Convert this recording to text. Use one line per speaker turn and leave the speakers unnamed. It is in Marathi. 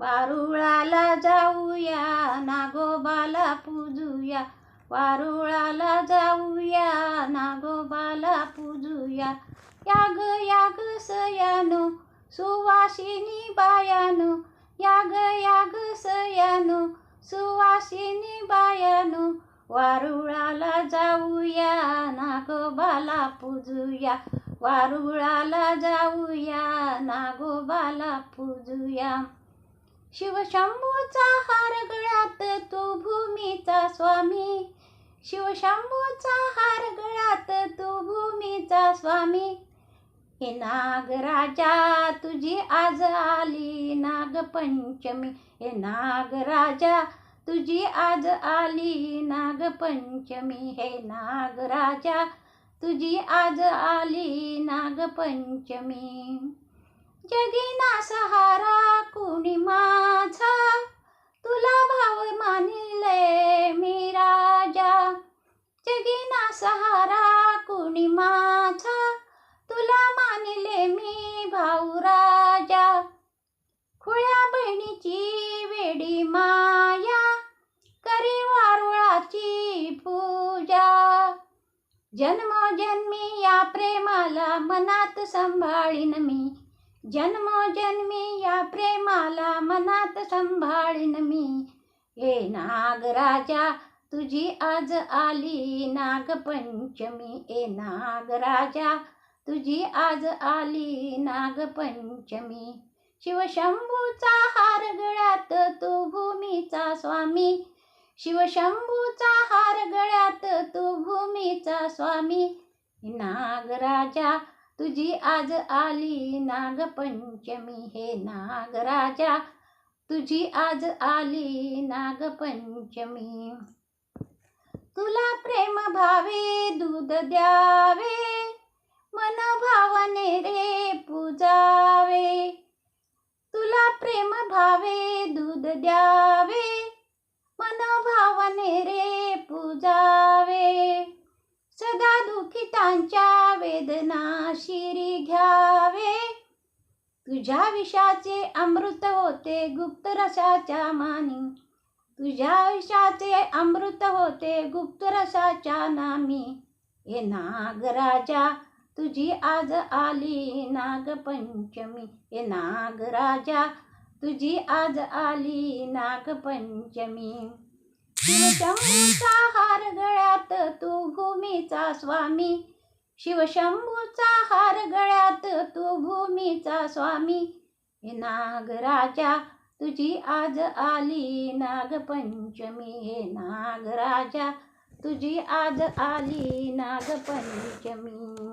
वारुळाला जाऊया, नागोबाला पूजूया. वारुळाला जाऊया, नागोबाला पूजूया. याग याग सयानो, सुवासिनी बायानो. याग याग सयानो, सुवासिनी बायानो. वारुळाला जाऊया, नागोबाला पूजूया. वारुळाला जाऊया, नागोबाला पूजूया. शिवशंभूचा हार गळ्यात, तू भूमीचा स्वामी. शिवशंभूचा हार गळ्यात, तू भूमीचा स्वामी. हे नागराजा, तुझी आज आली नागपंचमी. हे नागराजा, तुझी आज आली नागपंचमी. हे नागराजा, तुझी आज आली नागपंचमी. जगीना सहारा कुणी माझा, तुला भाव मानिले मी राजा. जगीना सहारा कुणी माझा, तुला मानिले मी भाऊ राजा. खुळ्या बहिणीची वेडी माया, करी वारुळाची पूजा. जन्मोजन्मी या प्रेमाला मनात सांभाळीन मी. जन्मोजन्मी या प्रेमाला मनात सांभाळीन मी. हे नागराजा, तुझी आज आली नागपंचमी. हे नागराजा, तुझी आज आली नागपंचमी. शिवशंभूचा हार गळ्यात, तू भूमीचा स्वामी. शिवशंभूचा हार गळ्यात, तू भूमीचा स्वामी. नागराजा, तुझी आज आली नागपंचमी. हे नागराजा, तुझी आज आली नागपंचमी. तुला प्रेम भावे दूध द्यावे, मन भावने रे पूजावे. तुला प्रेम भावे दूध द्यावे, मन भावने रे पूजावे. सदा दुखितांच्या वेदना शिरी घ्यावे. तुझ्या विषाचे अमृत होते गुप्त रसाच्या मानी. तुझ्या विषाचे अमृत होते गुप्त रसाच्या नामी. हे नागराजा, तुझी आज आली नागपंचमी. हे नागराजा, तुझी आज आली नागपंचमी. शिवशंभूचा हार गळ्यात, तू भूमीचा स्वामी. शिवशंभूचा हार गळ्यात, तू भूमीचा स्वामी. हे नागराजा, तुझी आज आली नागपंचमी. हे नागराजा, तुझी आज आली नागपंचमी.